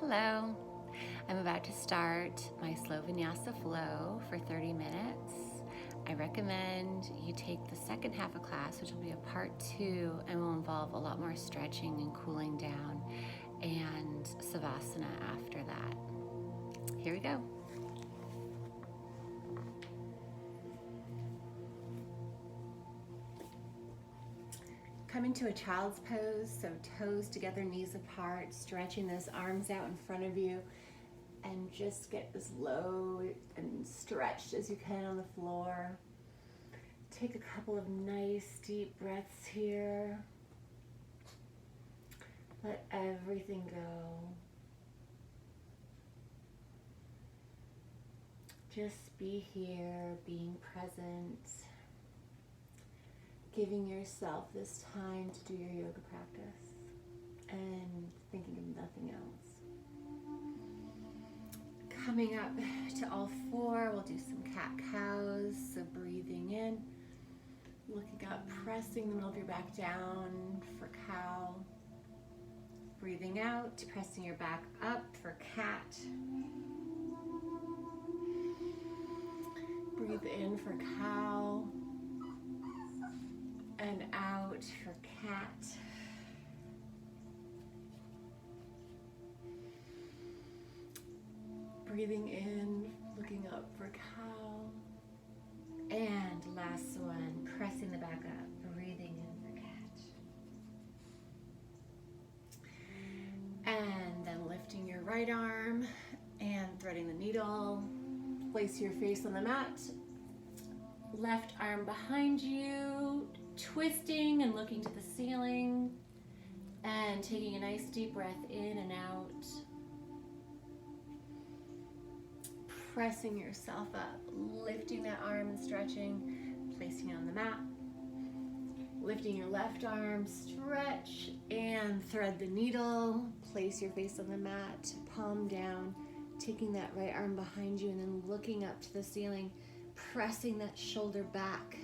Hello. I'm about to start my slow Vinyasa flow for 30 minutes. I recommend you take the second half of class, which will be a part 2 and will involve a lot more stretching and cooling down and savasana after that. Here we go. Come into a child's pose, so toes together, knees apart, stretching those arms out in front of you, and just get as low and stretched as you can on the floor. Take a couple of nice deep breaths here. Let everything go. Just be here, being present. Giving yourself this time to do your yoga practice and thinking of nothing else. Coming up to all four, we'll do some cat-cows. So breathing in, looking up, pressing the middle of your back down for cow. Breathing out, pressing your back up for cat. Breathe in for cow. And out for cat. Breathing in, looking up for cow. And last one, pressing the back up, breathing in for cat. And then lifting your right arm and threading the needle. Place your face on the mat. Left arm behind you. Twisting and looking to the ceiling and taking a nice deep breath in and out. Pressing yourself up, lifting that arm and stretching, placing it on the mat. Lifting your left arm, stretch and thread the needle. Place your face on the mat, palm down, taking that right arm behind you and then looking up to the ceiling, pressing that shoulder back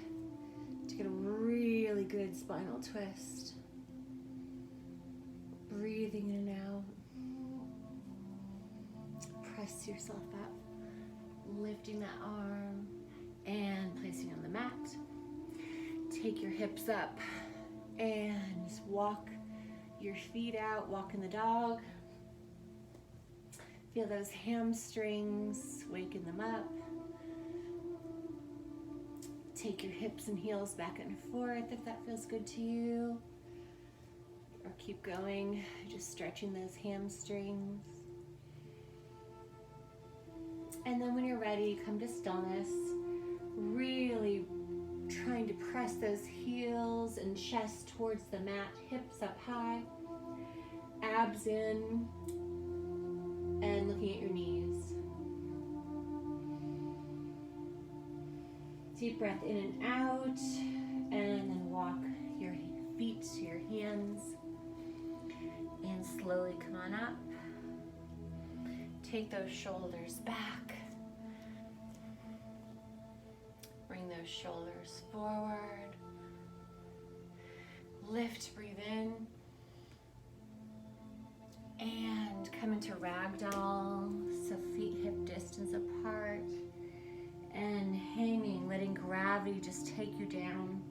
to get a really good spinal twist. Breathing in and out. Press yourself up. Lifting that arm and placing on the mat. Take your hips up and walk your feet out. Walk in the dog. Feel those hamstrings, waken them up. Take your hips and heels back and forth if that feels good to you. Or keep going, just stretching those hamstrings. And then when you're ready, come to stillness. Really trying to press those heels and chest towards the mat, hips up high, abs in, and looking at your knees. Deep breath in and out, and then walk your feet to your hands, and slowly come on up. Take those shoulders back. Bring those shoulders forward. Lift, breathe in, and come into ragdoll, so feet hip distance apart. And hanging, letting gravity just take you down.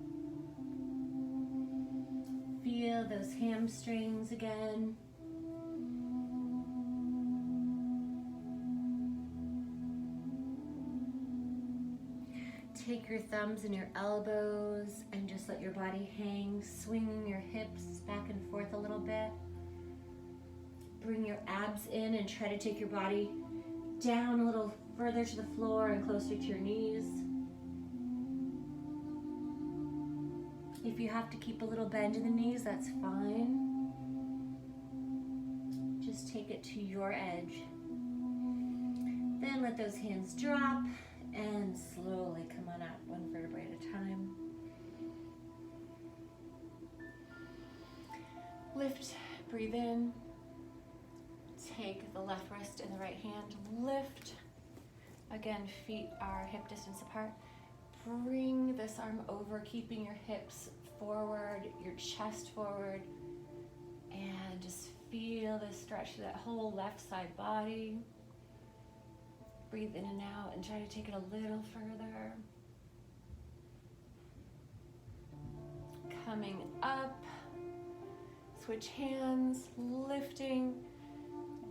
Feel those hamstrings again. Take your thumbs and your elbows and just let your body hang, swinging your hips back and forth a little bit. Bring your abs in and try to take your body down a little further to the floor and closer to your knees. If you have to keep a little bend in the knees, that's fine. Just take it to your edge. Then let those hands drop and slowly come on up, one vertebrae at a time. Lift, breathe in. Take the left wrist in the right hand, lift. Again, feet are hip distance apart. Bring this arm over, keeping your hips forward, your chest forward, and just feel the stretch of that whole left side body. Breathe in and out and try to take it a little further. Coming up, switch hands, lifting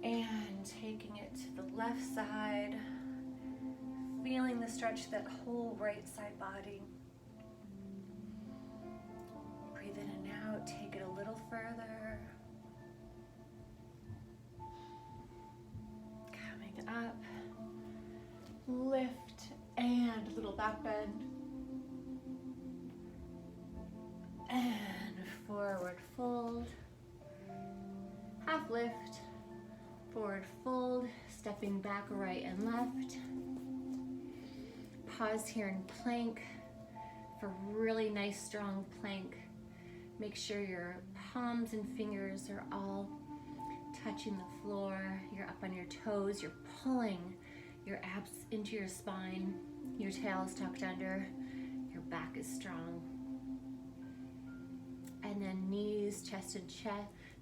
and taking it to the left side. Feeling the stretch of that whole right side body. Breathe in and out, take it a little further. Coming up, lift and little back bend. And forward fold. Half lift, forward fold, stepping back right and left. Pause here in plank for really nice strong plank. Make sure your palms and fingers are all touching the floor. You're up on your toes. You're pulling your abs into your spine. Your tail is tucked under. Your back is strong. And then knees, chest and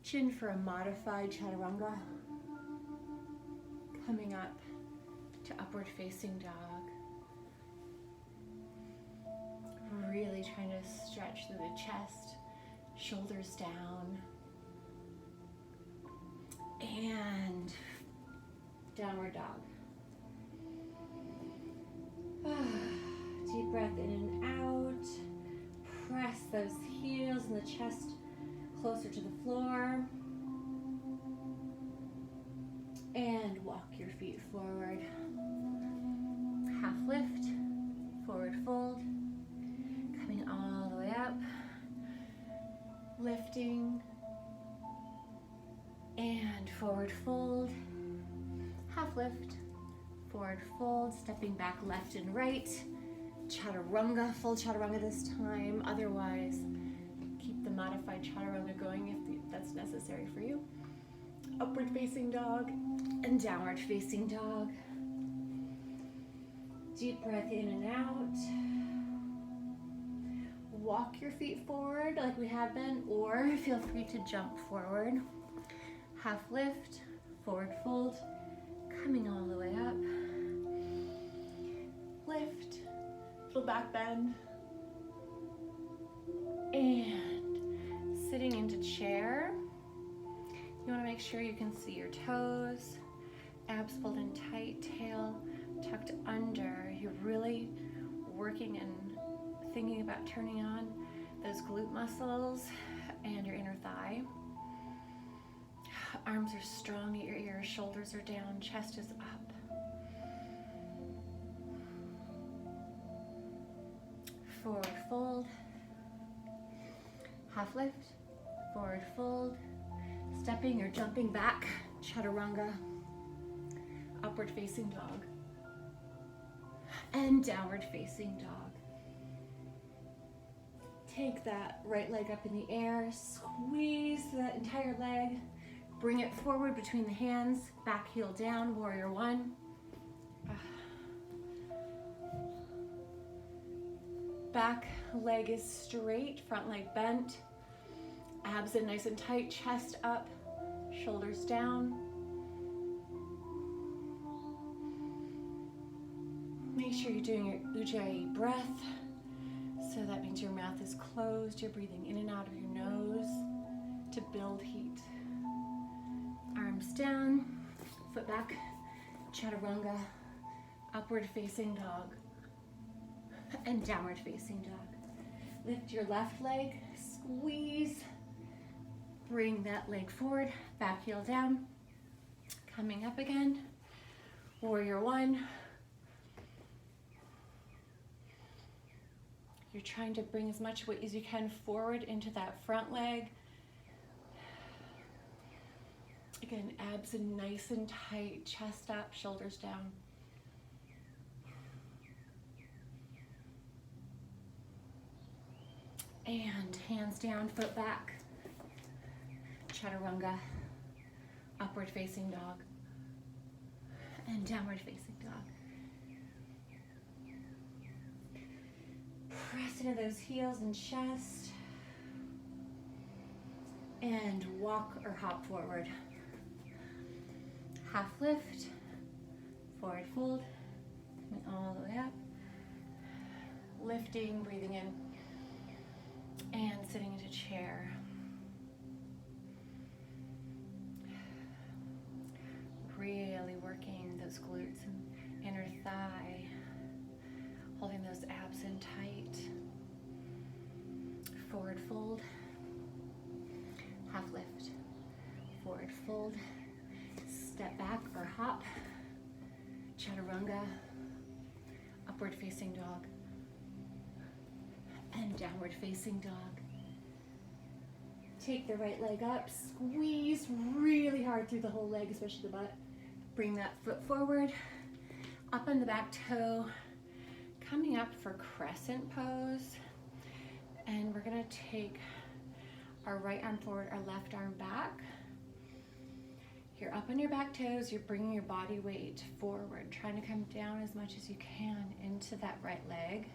chin for a modified chaturanga. Coming up to upward facing dog. Really trying to stretch through the chest, shoulders down, and downward dog. Deep breath in and out. Press those heels and the chest closer to the floor. And walk your feet forward. Half lift, forward fold. Coming all the way up, lifting, and forward fold, half lift, forward fold, stepping back left and right, chaturanga, full chaturanga this time, otherwise keep the modified chaturanga going if that's necessary for you. Upward facing dog and downward facing dog. Deep breath in and out. Walk your feet forward like we have been, or feel free to jump forward. Half lift, forward fold, coming all the way up. Lift, little back bend, and sitting into chair. You want to make sure you can see your toes, abs pulled in tight, tail tucked under. You're really working and thinking about turning on those glute muscles and your inner thigh. Arms are strong at your ears, shoulders are down, chest is up. Forward fold, half lift, forward fold, stepping or jumping back, chaturanga, upward facing dog, and downward facing dog. Take that right leg up in the air, squeeze that entire leg, bring it forward between the hands, back heel down, warrior one. Back leg is straight, front leg bent, abs in nice and tight, chest up, shoulders down. Make sure you're doing your Ujjayi breath. So that means your mouth is closed, you're breathing in and out of your nose to build heat. Arms down, foot back, chaturanga, upward facing dog, and downward facing dog. Lift your left leg, squeeze, bring that leg forward, back heel down, coming up again, warrior one. You're trying to bring as much weight as you can forward into that front leg. Again, abs in nice and tight, chest up, shoulders down. And hands down, foot back, chaturanga, upward facing dog, and downward facing dog. Press into those heels and chest. and walk or hop forward. Half lift, forward fold, coming all the way up, lifting, breathing in, and sitting into chair. Really working those glutes and inner thigh, holding those abs in tight. Forward fold, half lift, forward fold, step back or hop, chaturanga, upward facing dog, and downward facing dog. Take the right leg up, squeeze really hard through the whole leg, especially the butt. Bring that foot forward, up on the back toe, coming up for crescent pose. And we're gonna take our right arm forward, our left arm back. You're up on your back toes, you're bringing your body weight forward, trying to come down as much as you can into that right leg.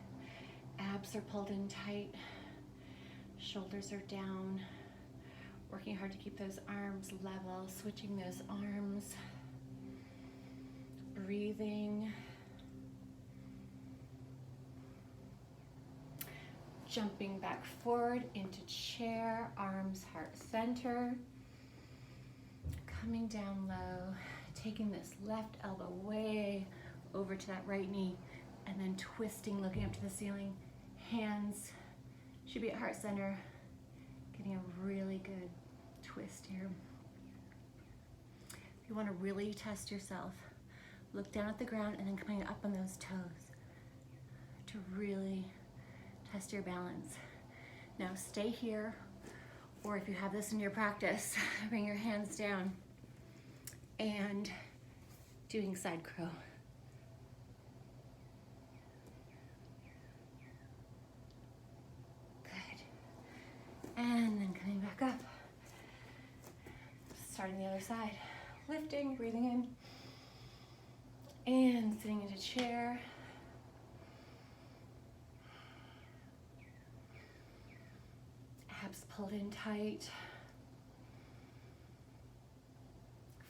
Abs are pulled in tight, shoulders are down, working hard to keep those arms level, switching those arms, breathing. Jumping back forward into chair, arms heart center. Coming down low, taking this left elbow way over to that right knee, and then twisting, looking up to the ceiling. Hands should be at heart center, getting a really good twist here. If you want to really test yourself, look down at the ground and then coming up on those toes to really test your balance. Now stay here, or if you have this in your practice, bring your hands down and doing side crow. Good. And then coming back up. Starting the other side. Lifting, breathing in, and sitting into chair. Abs pulled in tight.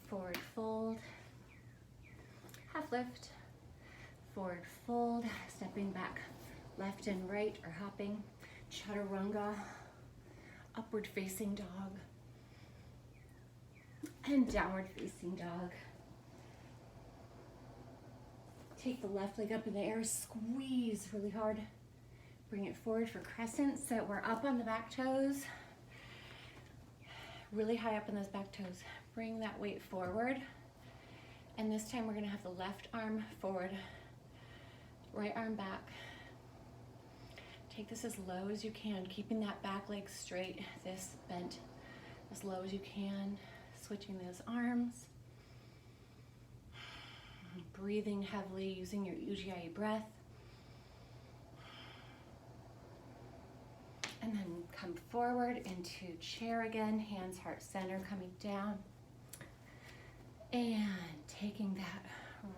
Forward fold. Half lift. Forward fold. Stepping back left and right or hopping. Chaturanga. Upward facing dog. And downward facing dog. Take the left leg up in the air. Squeeze really hard. Bring it forward for crescent, so we're up on the back toes, really high up on those back toes. Bring that weight forward, and this time we're gonna have the left arm forward, right arm back. Take this as low as you can, keeping that back leg straight, this bent as low as you can, switching those arms. Breathing heavily, using your Ujjayi breath. And then come forward into chair again, hands heart center, coming down. And taking that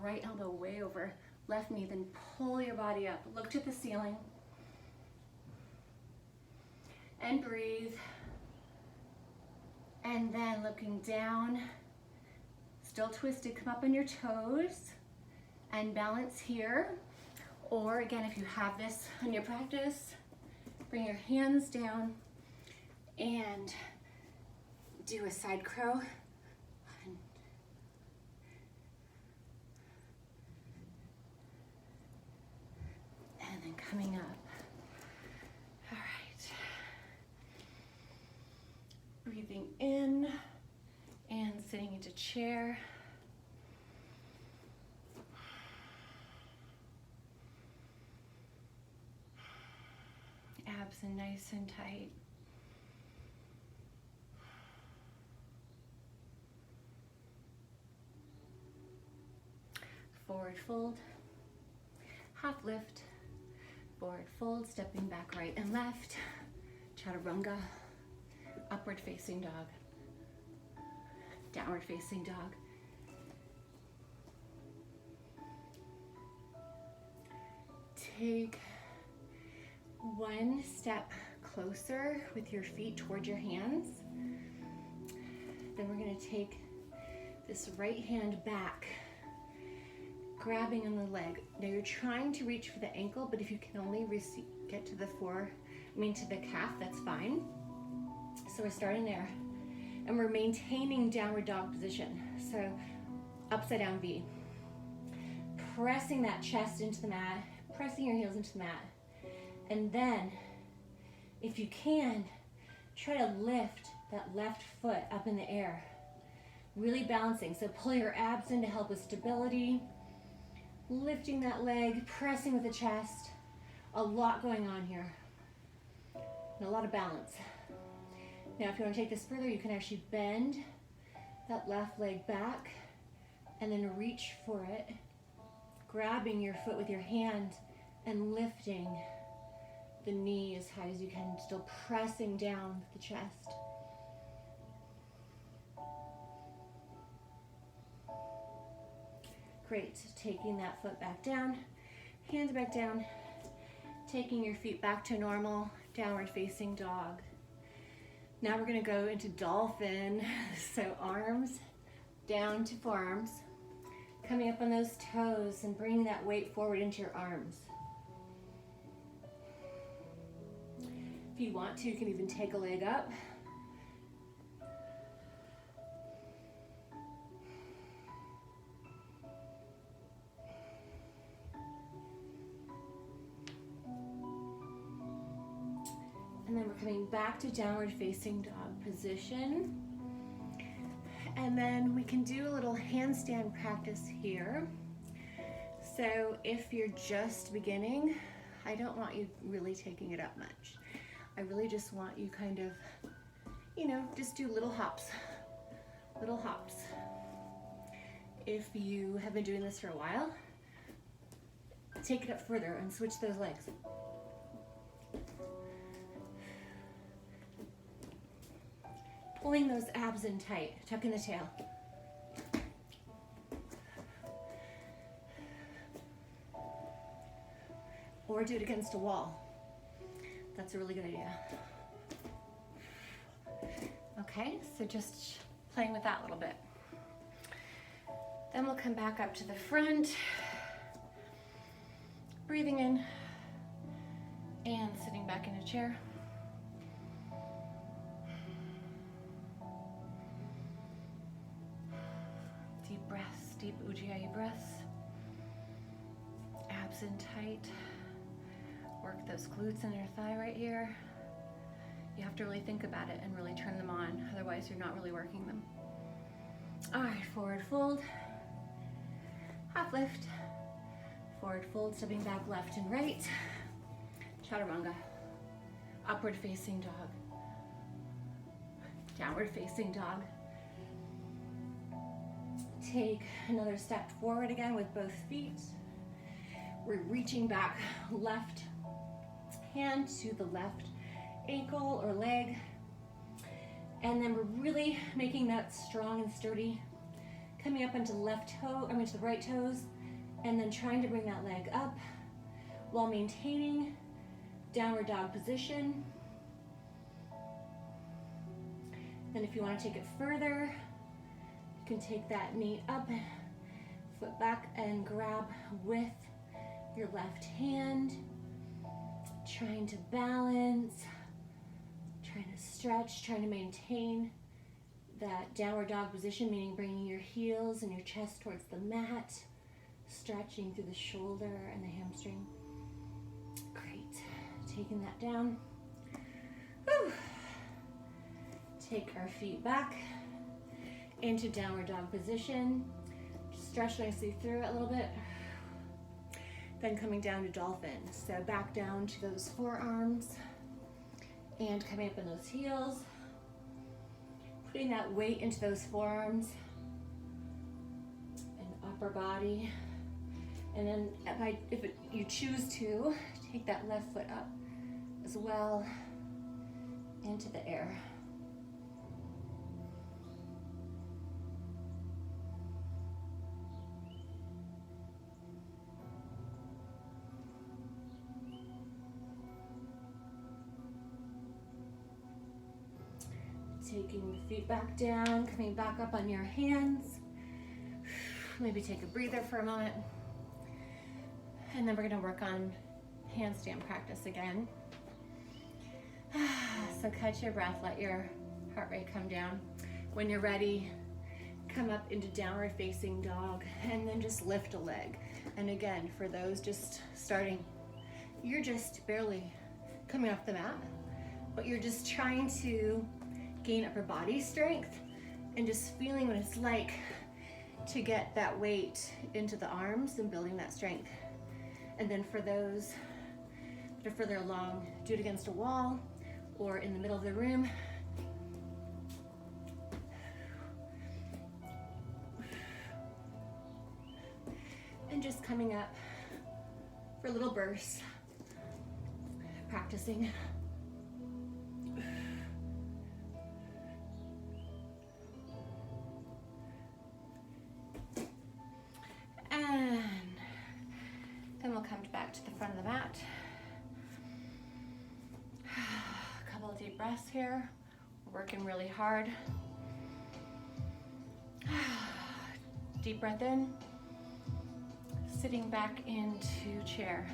right elbow way over left knee, then pull your body up. Look to the ceiling. And breathe. And then looking down, still twisted, come up on your toes and balance here. Or again, if you have this in your practice, bring your hands down and do a side crow. And then coming up. All right. Breathing in and sitting into chair. Abs in nice and tight. Forward fold, half lift, forward fold, stepping back right and left, chaturanga, upward facing dog, downward facing dog. Take one step closer with your feet towards your hands. then we're going to take this right hand back, grabbing on the leg. Now you're trying to reach for the ankle, but if you can only get to the to the calf, that's fine. So we're starting there. And we're maintaining downward dog position. So upside down V. Pressing that chest into the mat, pressing your heels into the mat. And then, if you can, try to lift that left foot up in the air. Really balancing. So pull your abs in to help with stability. Lifting that leg, pressing with the chest. A lot going on here. And a lot of balance. Now if you want to take this further, you can actually bend that left leg back and then reach for it, grabbing your foot with your hand and lifting the knee as high as you can, still pressing down the chest. Great, taking that foot back down, hands back down, taking your feet back to normal, downward facing dog. Now we're gonna go into dolphin. So arms down to forearms, coming up on those toes and bringing that weight forward into your arms. If you want to, you can even take a leg up. And then we're coming back to downward facing dog position. And then we can do a little handstand practice here. So if you're just beginning, I don't want you really taking it up much. I really just want you kind of, just do little hops, little hops. If you have been doing this for a while, take it up further and switch those legs. Pulling those abs in tight, tucking the tail. Or do it against a wall. That's a really good idea. Okay, so just playing with that a little bit. Then we'll come back up to the front, breathing in and sitting back in a chair. Deep breaths, deep Ujjayi breaths. Abs in tight. Work those glutes in your thigh right here. You have to really think about it and really turn them on, otherwise you're not really working them. All right, forward fold, half lift, forward fold, stepping back left and right, chaturanga, upward facing dog, downward facing dog. Take another step forward again with both feet. We're reaching back, left hand to the left ankle or leg, and then we're really making that strong and sturdy, coming up onto the the right toes, and then trying to bring that leg up while maintaining downward dog position. Then if you want to take it further, you can take that knee up, foot back, and grab with your left hand, trying to balance, trying to stretch, trying to maintain that downward dog position, meaning bringing your heels and your chest towards the mat, stretching through the shoulder and the hamstring. Great. Taking that down. Whew. Take our feet back into downward dog position. Stretch nicely through it a little bit. Then coming down to dolphin. So back down to those forearms and coming up in those heels. Putting that weight into those forearms and upper body. And then if you choose to, take that left foot up as well into the air. taking the feet back down, coming back up on your hands. Maybe take a breather for a moment. And then we're gonna work on handstand practice again. So catch your breath, let your heart rate come down. When you're ready, come up into downward facing dog and then just lift a leg. And again, for those just starting, you're just barely coming off the mat, but you're just trying to gain upper body strength and just feeling what it's like to get that weight into the arms and building that strength. And then for those that are further along, do it against a wall or in the middle of the room. And just coming up for little bursts, practicing. And then we'll come back to the front of the mat. A couple of deep breaths here. We're working really hard. Deep breath in. Sitting back into chair.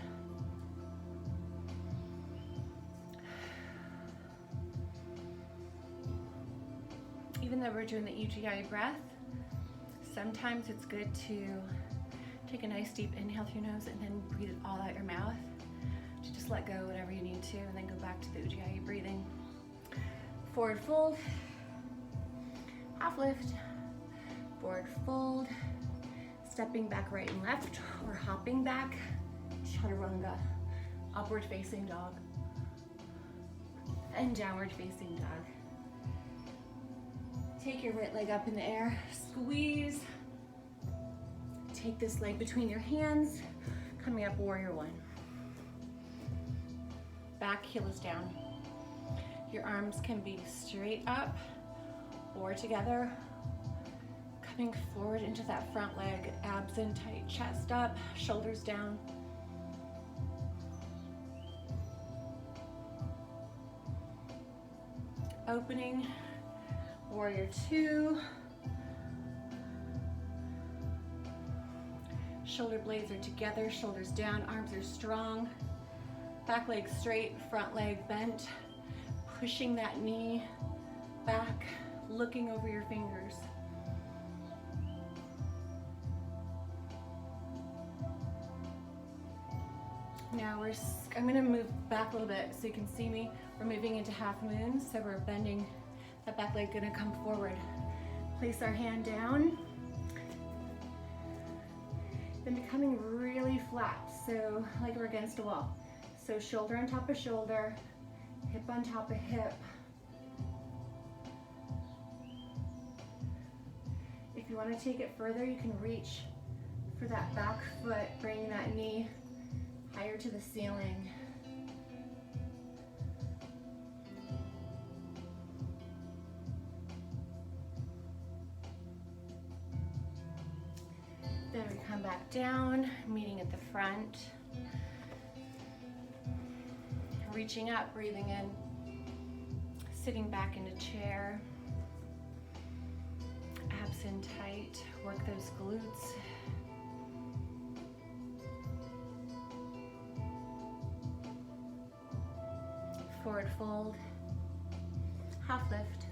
Even though we're doing the UGI breath, sometimes it's good to take a nice deep inhale through your nose and then breathe it all out your mouth. To just let go whatever you need to and then go back to the UGI breathing. Forward fold, half lift, forward fold, stepping back right and left, or hopping back, chaturanga, upward facing dog, and downward facing dog. Take your right leg up in the air, squeeze. Take this leg between your hands, coming up warrior one. Back heel is down. Your arms can be straight up or together. Coming forward into that front leg, abs in tight, chest up, shoulders down. Opening, warrior two. Shoulder blades are together, shoulders down, arms are strong. Back leg straight, front leg bent. Pushing that knee back, looking over your fingers. Now I'm gonna move back a little bit so you can see me. We're moving into half moon, so we're bending that back leg, gonna come forward. Place our hand down. Then becoming really flat, so like we're against a wall. So shoulder on top of shoulder, hip on top of hip. If you want to take it further, you can reach for that back foot, bringing that knee higher to the ceiling. Then we come back down, meeting at the front. Reaching up, breathing in, sitting back into chair. Abs in tight, work those glutes. Forward fold, half lift,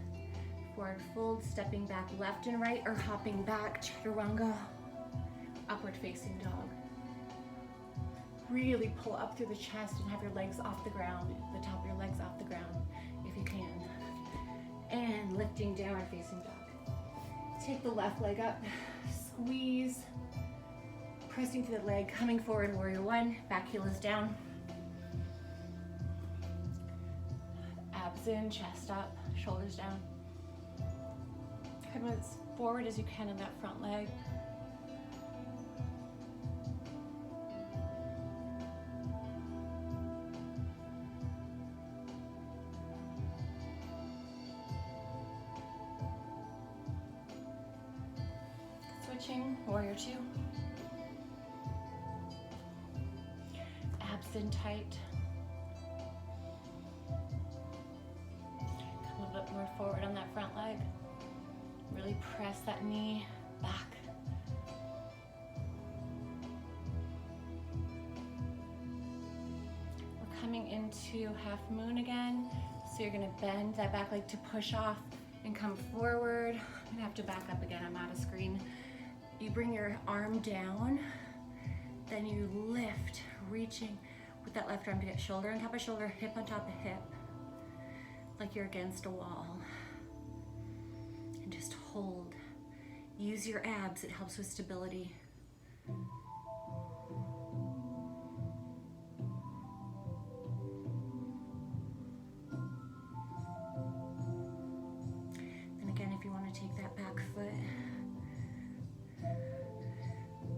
forward fold, stepping back left and right or hopping back, chaturanga, upward facing dog. Really pull up through the chest and have your legs off the ground, the top of your legs off the ground if you can. And lifting downward facing dog. Take the left leg up, squeeze, pressing to the leg, coming forward, warrior one, back heel is down. Abs in, chest up, shoulders down. Come as forward as you can in that front leg. Switching, warrior two. Abs in tight. Come a little bit more step forward on that front leg. Really press that knee back. We're coming into half moon again. So you're gonna bend that back leg to push off and come forward. I'm gonna have to back up again, I'm out of screen. You bring your arm down, then you lift, reaching with that left arm to get shoulder on top of shoulder, hip on top of hip, like you're against a wall. And just hold. Use your abs, it helps with stability. Then again, if you want to take that back foot,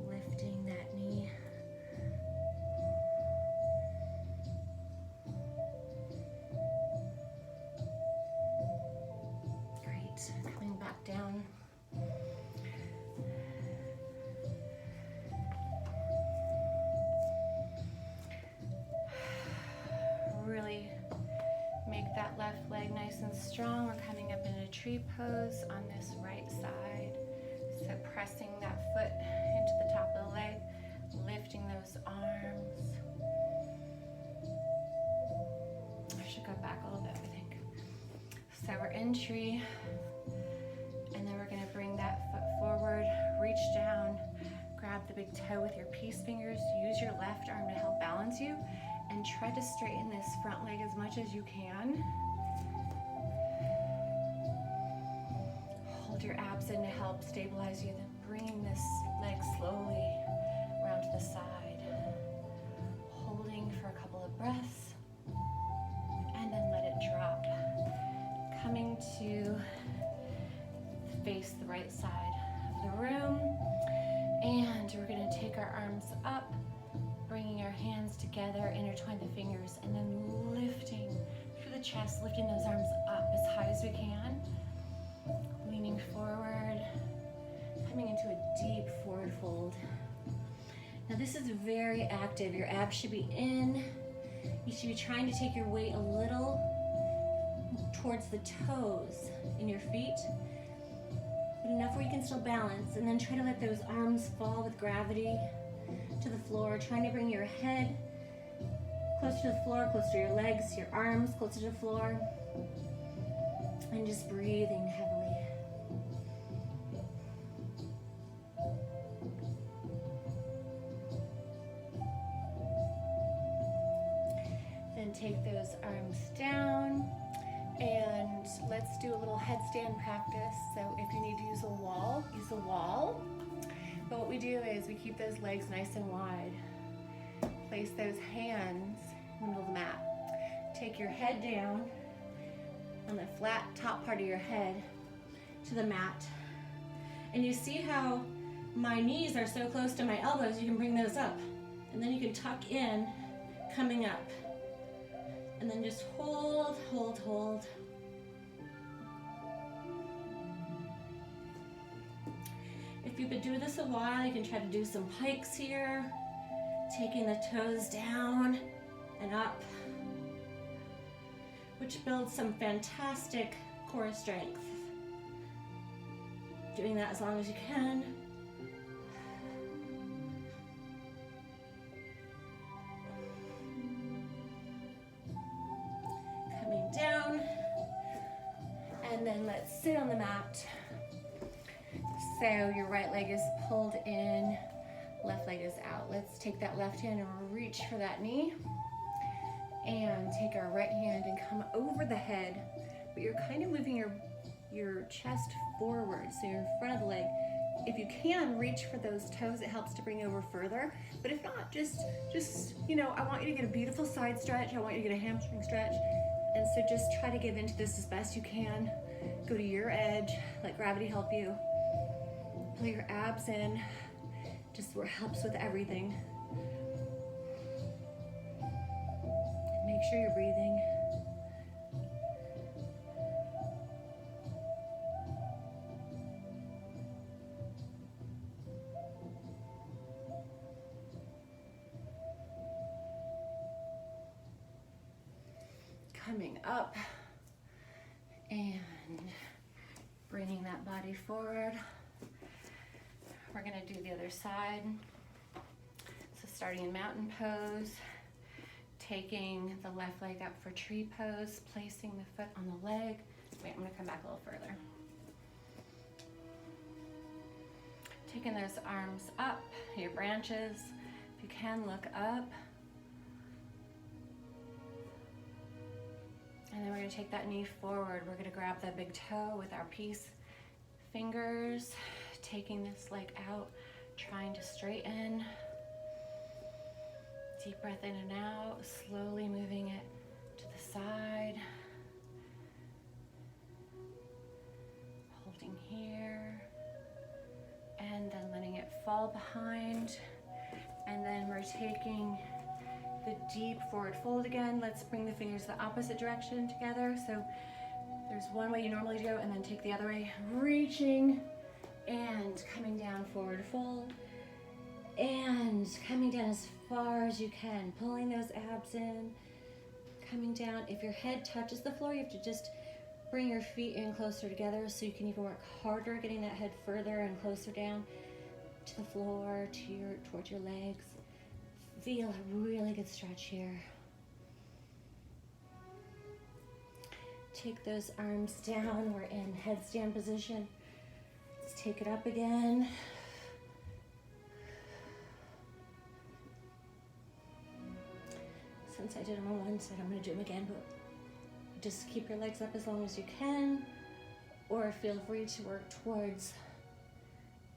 lifting that knee. Great, coming back down. Really make that left leg nice and strong. We're coming up in a tree pose on this right side. So pressing that foot into the top of the leg, lifting those arms. I should go back a little bit, I think. So we're in tree, and then we're gonna bring that foot forward, reach down, grab the big toe with your peace fingers, use your left arm to help balance you, and try to straighten this front leg as much as you can. Hold your abs in to help stabilize you, then bringing this leg slowly around to the side. Holding for a couple of breaths, and then let it drop. Coming to face the right side of the room, and we're gonna take our arms up, bringing our hands together, intertwine the fingers, and then lifting through the chest, lifting those arms up as high as we can. Leaning forward, coming into a deep forward fold. Now this is very active. Your abs should be in. You should be trying to take your weight a little towards the toes in your feet, but enough where you can still balance, and then try to let those arms fall with gravity to the floor, trying to bring your head close to the floor, close to your legs, your arms closer to the floor, and just breathing heavily. Then take those arms down, and let's do a little headstand practice. So if you need to use a wall, use a wall. But what we do is we keep those legs nice and wide. Place those hands in the middle of the mat. Take your head down on the flat top part of your head to the mat. And you see how my knees are so close to my elbows, you can bring those up. And then you can tuck in, coming up. And then just hold, hold, hold. If you've been doing this a while, you can try to do some pikes here, taking the toes down and up, which builds some fantastic core strength. Doing that as long as you can. Coming down, and then let's sit on the mat. So your right leg is pulled in, left leg is out. Let's take that left hand and reach for that knee, and take our right hand and come over the head, but you're kind of moving your chest forward, so you're in front of the leg. If you can, reach for those toes, it helps to bring you over further. But if not, just you know, I want you to get a beautiful side stretch. I want you to get a hamstring stretch. And so just try to give into this as best you can. Go to your edge, let gravity help you. Pull your abs in, just where it helps with everything. And make sure you're breathing. Coming up, and body forward. We're gonna do the other side. So starting in mountain pose, taking the left leg up for tree pose, placing the foot on the leg. Wait, I'm gonna come back a little further. Taking those arms up, your branches. If you can, look up. And then we're gonna take that knee forward. We're gonna grab that big toe with our peace fingers, taking this leg out, trying to straighten. Deep breath in and out, slowly moving it to the side. Holding here. And then letting it fall behind. And then we're taking the deep forward fold again. Let's bring the fingers the opposite direction together. So there's one way you normally go, and then take the other way, reaching and coming down, forward fold, and coming down as far as you can, pulling those abs in, coming down. If your head touches the floor, you have to just bring your feet in closer together so you can even work harder, getting that head further and closer down to the floor, towards your legs. Feel a really good stretch here. Take those arms down. We're in headstand position. Let's take it up again. Since I did them on one side, I'm going to do them again, but just keep your legs up as long as you can, or feel free to work towards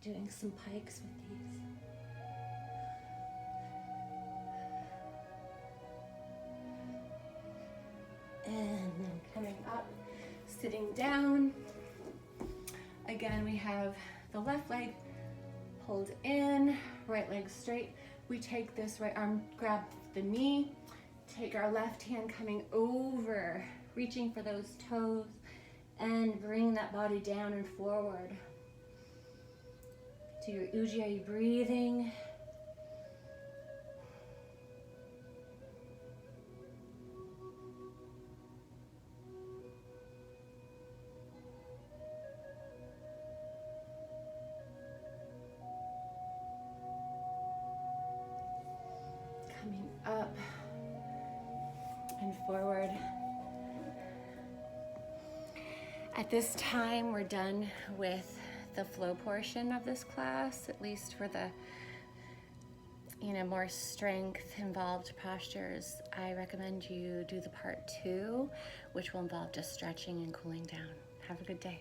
doing some pikes with these. And then coming up, sitting down. Again, we have the left leg pulled in, right leg straight. We take this right arm, grab the knee, take our left hand coming over, reaching for those toes, and bring that body down and forward. To your Ujjayi breathing. Coming up and forward. At this time, we're done with the flow portion of this class, at least for the more strength involved postures. I recommend you do the part 2, which will involve just stretching and cooling down. Have a good day.